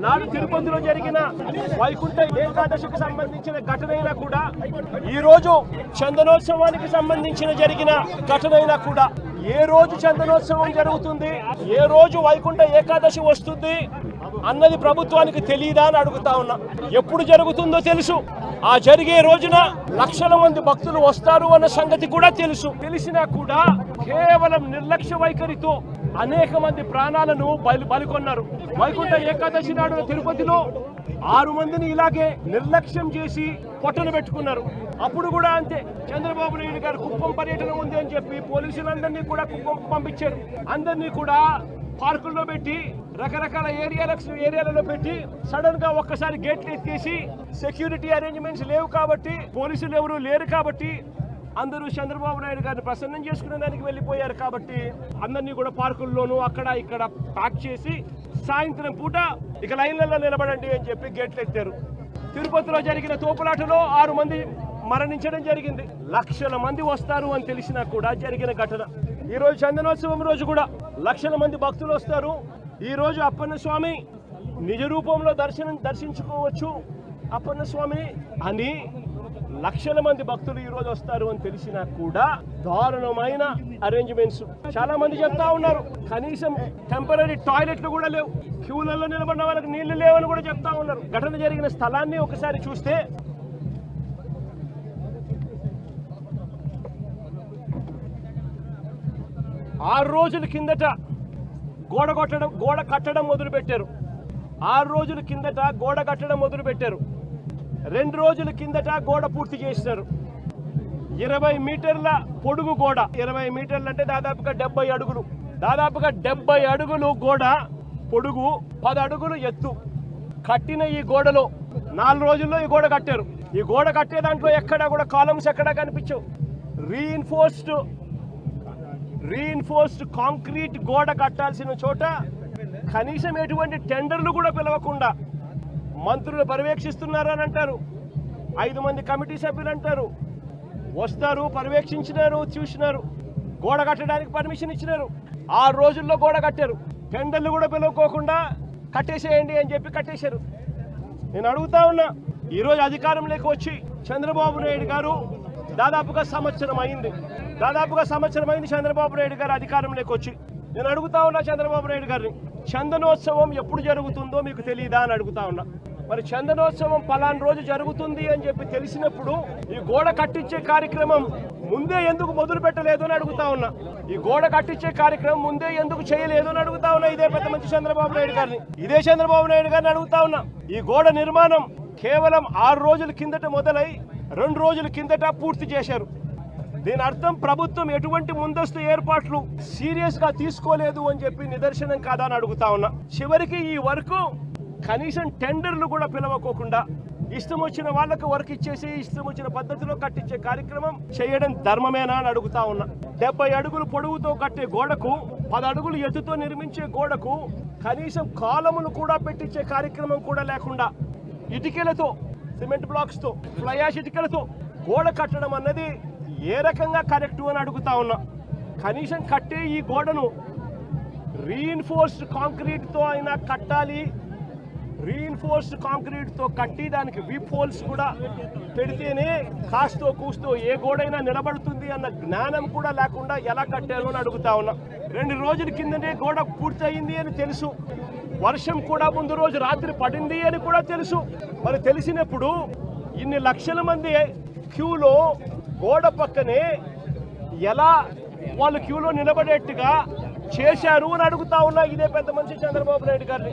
నాడు తిరుపతిలో జరిగిన వైకుంఠ ఏకాదశికి సంబంధించిన ఘటనైనా కూడా, ఈ రోజు చందనోత్సవానికి సంబంధించిన జరిగిన ఘటనైనా కూడా, ఏ రోజు చందనోత్సవం జరుగుతుంది, ఏ రోజు వైకుంఠ ఏకాదశి వస్తుంది అన్నది ప్రభుత్వానికి తెలియదా అని అడుగుతా ఉన్నా. ఎప్పుడు జరుగుతుందో తెలుసు, ఆ జరిగే రోజున లక్షల మంది భక్తులు వస్తారు అన్న సంగతి కూడా తెలుసు. తెలిసినా కూడా కేవలం నిర్లక్ష్య వైఖరితో అనేక మంది ప్రాణాలను బలికొన్నారు. వైకుంఠ ఏకాదశి నాడు తిరుపతిలో 6 మందిని ఇలాగే నిర్లక్ష్యం చేసి పొట్టను పెట్టుకున్నారు. అప్పుడు కూడా అంతే, చంద్రబాబు నాయుడు గారు కుప్పం పర్యటన ఉంది అని చెప్పి పోలీసులందరినీ కూడా కుప్పం పంపించారు. అందరినీ కూడా పార్కుల్లో పెట్టి, రకరకాల ఏరియాలలో పెట్టి, సడన్ గా ఒక్కసారి గేట్లు ఎత్తేసి, సెక్యూరిటీ అరేంజ్మెంట్స్ లేవు కాబట్టి, పోలీసులు ఎవరు లేరు కాబట్టి, అందరూ చంద్రబాబు నాయుడు గారిని ప్రసన్నం చేసుకునే దానికి వెళ్ళిపోయారు కాబట్టి, అందరినీ కూడా పార్కుల్లోనూ అక్కడ ఇక్కడ ప్యాక్ చేసి, సాయంత్రం పూట ఇక లైన్లలో నిలబడండి అని చెప్పి గేట్లు ఎత్తారు. తిరుపతిలో జరిగిన తోపులాటలో 6 మంది మరణించడం జరిగింది. లక్షల మంది వస్తారు అని తెలిసినా కూడా జరిగిన ఘటన. ఈ రోజు చందనోత్సవం రోజు కూడా లక్షల మంది భక్తులు వస్తారు. ఈ రోజు అప్పన్న స్వామి నిజ రూపంలో దర్శించుకోవచ్చు అప్పన్న స్వామిని అని లక్షల మంది భక్తులు ఈ రోజు వస్తారు అని తెలిసినా కూడా దారుణమైన అరేంజ్మెంట్స్. చాలా మంది చెప్తా ఉన్నారు, కనీసం టెంపరీ టాయిలెట్లు కూడా లేవు, క్యూలలో నిలబడిన వాళ్ళకి నీళ్లు లేవని కూడా చెప్తా ఉన్నారు. ఘటన జరిగిన స్థలాన్ని ఒకసారి చూస్తే, ఆరు రోజుల కిందట గోడ కట్టడం మొదలు పెట్టారు. 6 రోజుల కిందట గోడ కట్టడం మొదలు పెట్టారు. 2 రోజుల కిందట గోడ పూర్తి చేశారు. 20 మీటర్ల పొడుగు గోడ, 20 మీటర్లు అంటే దాదాపుగా 70 అడుగులు, దాదాపుగా 70 అడుగులు గోడ పొడుగు, 10 అడుగులు ఎత్తు కట్టిన ఈ గోడలో 4 రోజుల్లో ఈ గోడ కట్టారు. ఈ గోడ కట్టే దాంట్లో ఎక్కడా కూడా కాలమ్స్ ఎక్కడా కనిపించవు. రీఇన్ఫోర్స్డ్ కాంక్రీట్ గోడ కట్టాల్సిన చోట కనీసం ఎటువంటి టెండర్లు కూడా పిలవకుండా మంత్రులు పర్యవేక్షిస్తున్నారని అంటారు. 5 మంది కమిటీ సభ్యులు అంటారు, వస్తారు, పర్యవేక్షించినారు, చూసినారు, గోడ కట్టడానికి పర్మిషన్ ఇచ్చినారు. 6 రోజుల్లో గోడ కట్టారు. టెండర్లు కూడా పిలవకోకుండా కట్టేసేయండి అని చెప్పి కట్టేశారు. నేను అడుగుతా ఉన్నా, ఈరోజు అధికారంలోకి వచ్చి చంద్రబాబు నాయుడు గారు దాదాపుగా సంవత్సరం అయింది చంద్రబాబు నాయుడు గారు అధికారంలోకి వచ్చి. నేను అడుగుతా ఉన్నా చంద్రబాబు నాయుడు గారిని, చందనోత్సవం ఎప్పుడు జరుగుతుందో మీకు తెలియదా అని అడుగుతా ఉన్నా. మరి చందనోత్సవం పలానా రోజు జరుగుతుంది అని చెప్పి తెలిసినప్పుడు ఈ గోడ కట్టించే కార్యక్రమం ముందే ఎందుకు మొదలు పెట్టలేదు అని అడుగుతా ఉన్నా. ఈ గోడ కట్టించే కార్యక్రమం ముందే ఎందుకు చేయలేదు అని అడుగుతా ఉన్నా. ఇదే పెద్ద మంచి చంద్రబాబు నాయుడు గారిని అడుగుతా ఉన్నా. ఈ గోడ నిర్మాణం కేవలం 6 రోజుల కిందట మొదలై 2 రోజుల కిందట పూర్తి చేశారు. దీని అర్థం ప్రభుత్వం ఎటువంటి ముందస్తు ఏర్పాట్లు సీరియస్ గా తీసుకోలేదు అని చెప్పి నిదర్శనం కాదా అని అడుగుతా ఉన్నా. చివరికి ఈ వర్క్ కనీసం టెండర్లు కూడా పిలవకోకుండా ఇష్టం వచ్చిన వాళ్ళకు వర్క్ ఇచ్చేసి ఇష్టం వచ్చిన పద్ధతిలో కట్టించే కార్యక్రమం చేయడం ధర్మమేనా అని అడుగుతా ఉన్నా. 70 అడుగులు పొడవుతో కట్టే గోడకు, 10 అడుగులు ఎత్తుతో నిర్మించే గోడకు కనీసం కాలములు కూడా పెట్టించే కార్యక్రమం కూడా లేకుండా ఇటుకలతో, సిమెంట్ బ్లాక్స్ తో, ఫ్లై యాష్ ఇటుకలతో గోడ కట్టడం అన్నది ఏ రకంగా కరెక్ట్ అని అడుగుతా ఉన్నా. కనీసం కట్టే ఈ గోడను రీఇన్ఫోర్స్డ్ కాంక్రీట్ తో అయినా కట్టాలి. రీఇన్ఫోర్స్డ్ కాంక్రీట్ తో కట్టి దానికి వీప్ హోల్స్ కూడా పెడితేనే కాస్తో కూస్తో ఏ గోడైనా నిలబడుతుంది అన్న జ్ఞానం కూడా లేకుండా ఎలా కట్టారు అని అడుగుతా ఉన్నా. 2 రోజుల కిందనే గోడ పూర్తయింది అని తెలుసు, వర్షం కూడా ముందు రోజు రాత్రి పడింది అని కూడా తెలుసు. మరి తెలిసినప్పుడు ఇన్ని లక్షల మంది క్యూలో గోడ పక్కనే ఎలా వాళ్ళు క్యూలో నిలబడేట్టుగా చేశారు అని అడుగుతా ఉన్నా. ఇదే పెద్ద మనిషి చంద్రబాబు నాయుడు గారిని.